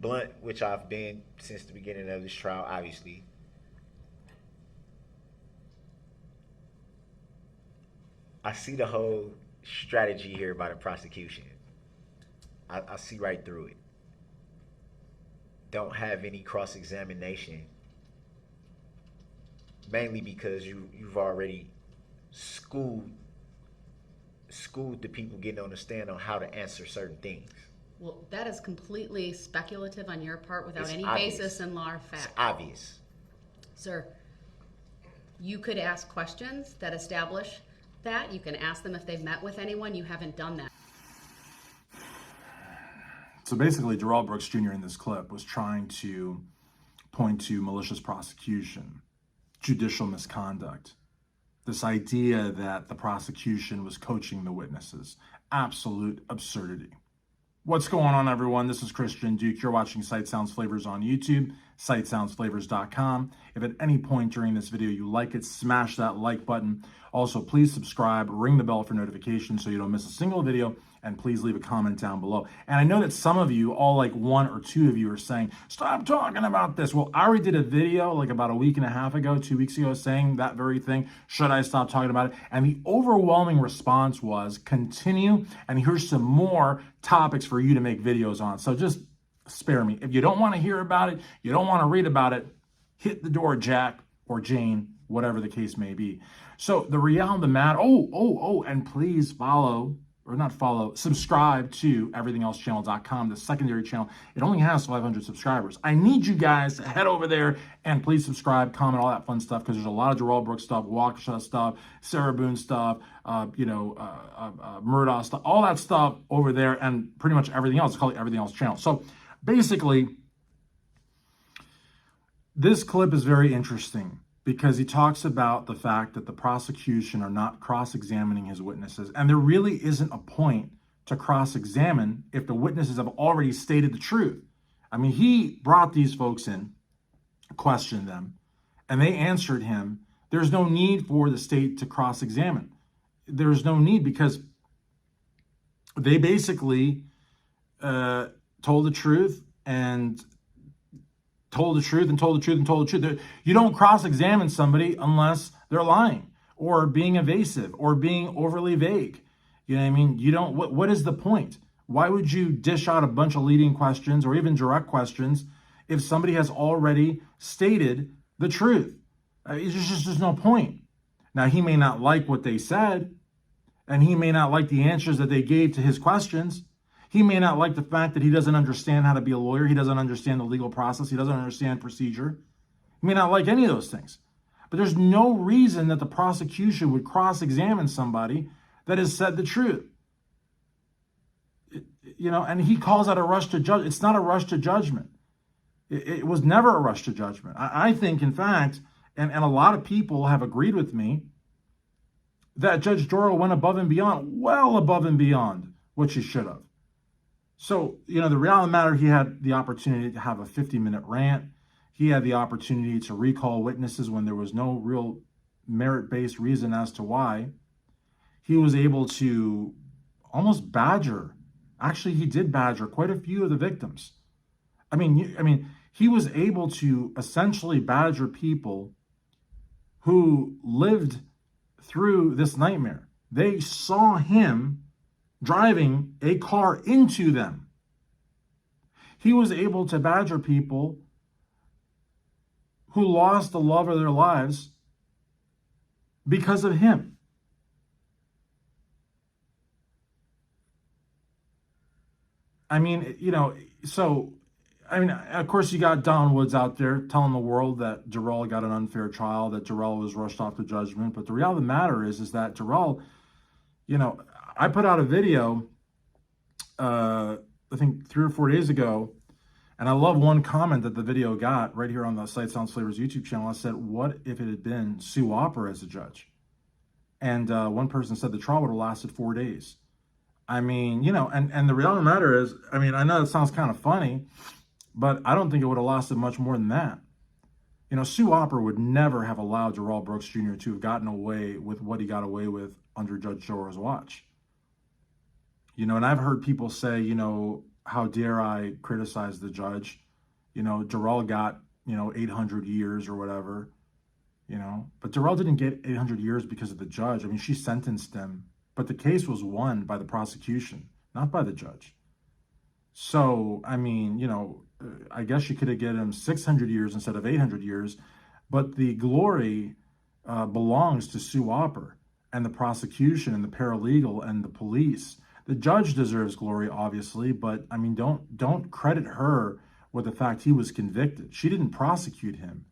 blunt, which I've been since the beginning of this trial, obviously, I see the whole strategy here by the prosecution. I see right through it. Don't have any cross examination, mainly because you've already schooled the people getting on the stand on how to answer certain things. Well, that is completely speculative on your part without It's any obvious. basis in law or It's fact. obvious. Sir, you could ask questions that establish that. You can ask them if they've met with anyone. You haven't done that. So basically, Darrell Brooks Jr. in this clip was trying to point to malicious prosecution, judicial misconduct, this idea that the prosecution was coaching the witnesses. Absolute absurdity. What's going on, everyone? This is Christian Duke. You're watching Sight Sounds Flavors on YouTube, sightsoundsflavors.com. If at any point during this video you like it, smash that like button. Also, please subscribe, ring the bell for notifications so you don't miss a single video, and please leave a comment down below. And I know that some of you, all like one or two of you, are saying, stop talking about this. Well, I already did a video like about a week and a half ago, 2 weeks ago, saying that very thing. Should I stop talking about it? And the overwhelming response was continue, and here's some more topics for you to make videos on. So just spare me. If you don't want to hear about it, you don't want to read about it, hit the door, Jack or Jane, whatever the case may be. So the reality of the matter, and please follow, or not follow, subscribe to everythingelsechannel.com, the secondary channel. It only has 500 subscribers. I need you guys to head over there and please subscribe, comment, all that fun stuff, because there's a lot of Darrell Brooks stuff, Waukesha stuff, Sarah Boone stuff, Murdoch stuff, all that stuff over there, and pretty much everything else. It's called the Everything Else channel. So basically, this clip is very interesting because he talks about the fact that the prosecution are not cross-examining his witnesses. And there really isn't a point to cross-examine if the witnesses have already stated the truth. I mean, he brought these folks in, questioned them, and they answered him. There's no need for the state to cross-examine. There's no need because they basically told the truth and told the truth and told the truth and told the truth. You don't cross-examine somebody unless they're lying or being evasive or being overly vague. You know what I mean? You don't, what is the point? Why would you dish out a bunch of leading questions or even direct questions if somebody has already stated the truth? It's just, there's no point. Now, he may not like what they said, and he may not like the answers that they gave to his questions. He may not like the fact that he doesn't understand how to be a lawyer. He doesn't understand the legal process. He doesn't understand procedure. He may not like any of those things. But there's no reason that the prosecution would cross-examine somebody that has said the truth. And he calls that a rush to judge. It's not a rush to judgment. It was never a rush to judgment. I think, in fact, and a lot of people have agreed with me, that Judge Darrell went above and beyond, well above and beyond what she should have. So, the reality of the matter, he had the opportunity to have a 50-minute rant. He had the opportunity to recall witnesses when there was no real merit-based reason as to why. He was able to almost badger. Actually, he did badger quite a few of the victims. I mean, he was able to essentially badger people who lived through this nightmare. They saw him driving a car into them. He was able to badger people who lost the love of their lives because of him. Of course, you got Don Woods out there telling the world that Darrell got an unfair trial, that Darrell was rushed off to judgment. But the reality of the matter is that Darrell, I put out a video, I think 3 or 4 days ago, and I love one comment that the video got right here on the Sight Sounds Flavors YouTube channel. I said, what if it had been Sue Opper as a judge? And one person said the trial would have lasted 4 days. And the reality of the matter is, I know it sounds kind of funny, but I don't think it would have lasted much more than that. Sue Opper would never have allowed Darrell Brooks Jr. to have gotten away with what he got away with under Judge Darrell's watch. And I've heard people say, how dare I criticize the judge? Darrell got, 800 years or whatever, but Darrell didn't get 800 years because of the judge. I mean, she sentenced him, but the case was won by the prosecution, not by the judge. So, I mean, I guess she could have given him 600 years instead of 800 years, but the glory belongs to Sue Opper and the prosecution and the paralegal and the police. The judge deserves glory, obviously, but I mean, don't credit her with the fact he was convicted. She didn't prosecute him.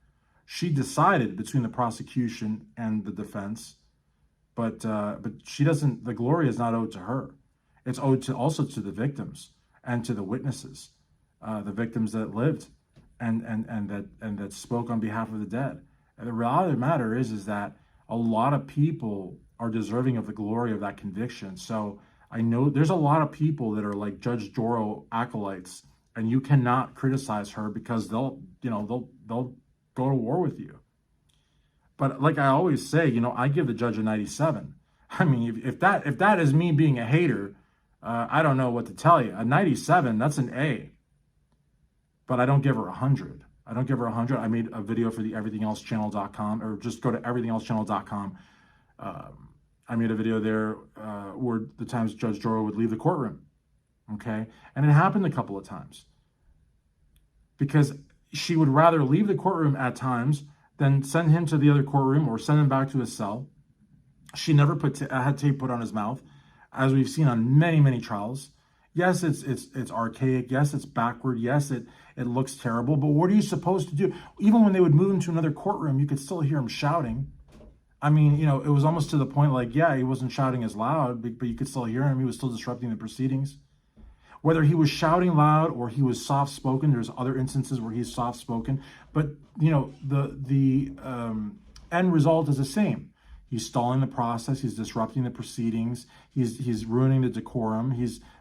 She decided between the prosecution and the defense, but she doesn't. The glory is not owed to her. It's owed also to the victims and to the witnesses, the victims that lived and that spoke on behalf of the dead. And the reality of the matter is that a lot of people are deserving of the glory of that conviction. So I know there's a lot of people that are like Judge Darrell acolytes, and you cannot criticize her because they'll go to war with you. But like I always say, I give the judge a 97. I mean, if that is me being a hater, I don't know what to tell you. A 97, that's an A. But I don't give her 100. I don't give her 100. I made a video for the everythingelschannel.com, or just go to everythingelschannel.com. I made a video there where the times Judge Darrell would leave the courtroom. Okay? And it happened a couple of times. Because she would rather leave the courtroom at times than send him to the other courtroom or send him back to his cell. She never had tape put on his mouth, as we've seen on many, many trials. Yes, it's archaic. Yes, it's backward. Yes, it looks terrible. But what are you supposed to do? Even when they would move him to another courtroom, you could still hear him shouting. I mean, it was almost to the point like, yeah, he wasn't shouting as loud, but you could still hear him. He was still disrupting the proceedings. Whether he was shouting loud or he was soft-spoken, there's other instances where he's soft-spoken. But, the end result is the same. He's stalling the process. He's disrupting the proceedings. He's ruining the decorum.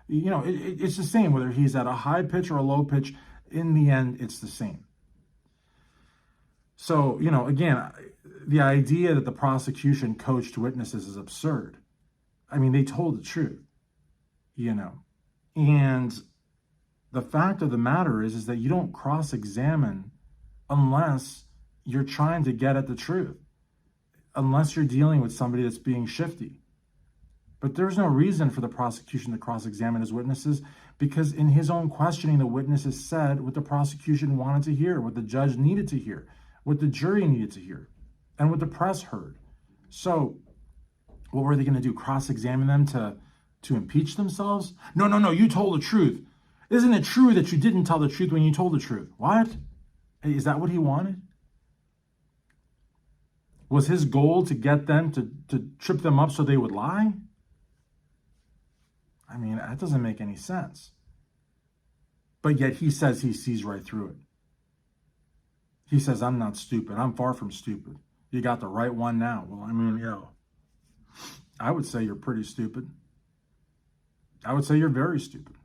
It's the same whether he's at a high pitch or a low pitch. In the end, it's the same. So, again, the idea that the prosecution coached witnesses is absurd. I mean, they told the truth, And the fact of the matter is that you don't cross-examine unless you're trying to get at the truth, unless you're dealing with somebody that's being shifty. But there's no reason for the prosecution to cross-examine his witnesses, because in his own questioning, the witnesses said what the prosecution wanted to hear, what the judge needed to hear, what the jury needed to hear, and what the press heard. So what were they going to do? Cross-examine them to impeach themselves? No, you told the truth. Isn't it true that you didn't tell the truth when you told the truth? What? Is that what he wanted? Was his goal to get them to trip them up so they would lie? I mean, that doesn't make any sense. But yet he says he sees right through it. He says, I'm not stupid. I'm far from stupid. You got the right one now. Well, I mean, I would say you're pretty stupid. I would say you're very stupid.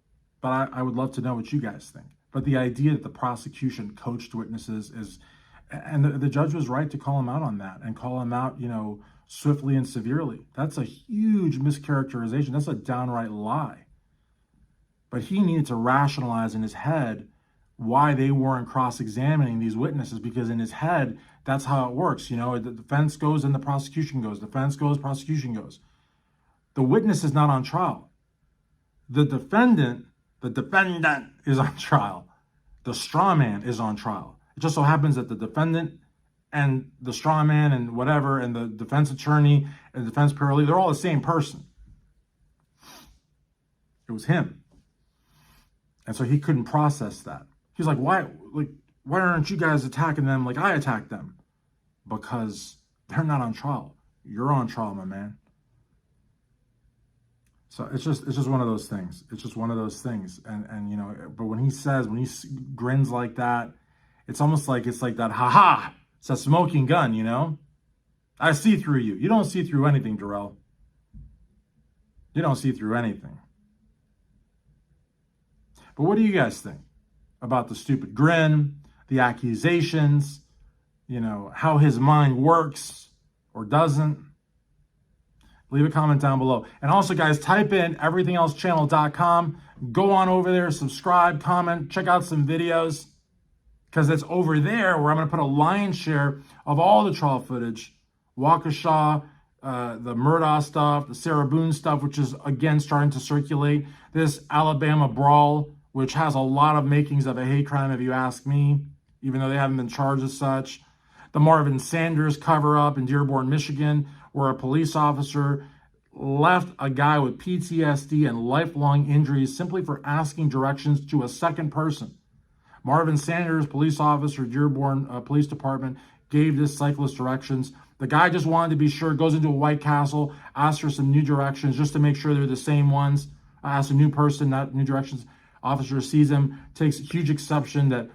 But I would love to know what you guys think. But the idea that the prosecution coached witnesses is, and the judge was right to call him out on that and call him out, swiftly and severely. That's a huge mischaracterization. That's a downright lie. But he needed to rationalize in his head why they weren't cross-examining these witnesses, because in his head, that's how it works. The defense goes and the prosecution goes. Defense goes, prosecution goes. The witness is not on trial. The defendant is on trial. The straw man is on trial. It just so happens that the defendant and the straw man and whatever, and the defense attorney and the defense paralegal, they're all the same person. It was him. And so he couldn't process that. He's like, why aren't you guys attacking them like I attacked them? Because they're not on trial. You're on trial, my man. So it's just one of those things. It's just one of those things. And but when he grins like that, it's almost like it's like that, ha-ha, it's a smoking gun, I see through you. You don't see through anything, Darrell. You don't see through anything. But what do you guys think about the stupid grin, the accusations, how his mind works or doesn't? Leave a comment down below. And also, guys, type in everythingelsechannel.com. Go on over there, subscribe, comment, check out some videos, because it's over there where I'm going to put a lion's share of all the trial footage. Waukesha, the Murdaugh stuff, the Sarah Boone stuff, which is, again, starting to circulate. This Alabama brawl, which has a lot of makings of a hate crime, if you ask me, even though they haven't been charged as such. The Marvin Sanders cover-up in Dearborn, Michigan, where a police officer left a guy with PTSD and lifelong injuries simply for asking directions to a second person. Marvin Sanders, police officer, Dearborn Police Department, gave this cyclist directions. The guy just wanted to be sure, goes into a White Castle, asks for some new directions just to make sure they're the same ones. Asks a new person, not new directions. Officer sees him, takes huge exception that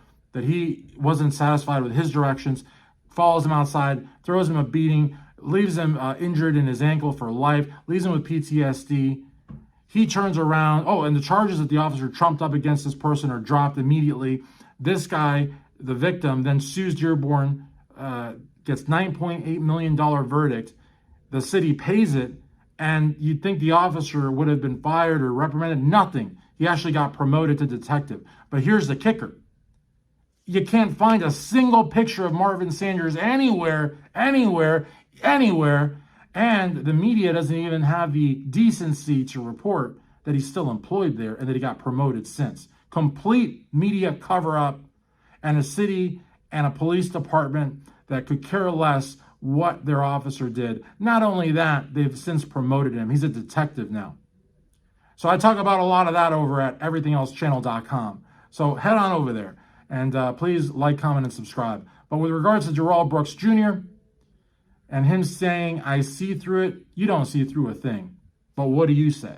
he wasn't satisfied with his directions, follows him outside, throws him a beating, leaves him injured in his ankle for life, leaves him with PTSD. He turns around. Oh, and the charges that the officer trumped up against this person are dropped immediately. This guy, the victim, then sues Dearborn, gets $9.8 million verdict. The city pays it, and you'd think the officer would have been fired or reprimanded. Nothing. He actually got promoted to detective. But here's the kicker. You can't find a single picture of Marvin Sanders anywhere, and the media doesn't even have the decency to report that he's still employed there and that he got promoted since. Complete media cover-up, and a city and a police department that could care less what their officer did. Not only that, they've since promoted him. He's a detective now. So I talk about a lot of that over at everythingelsechannel.com. So head on over there, and please like, comment, and subscribe. But with regards to Darrell Brooks Jr., and him saying, I see through it, you don't see through a thing. But what do you say?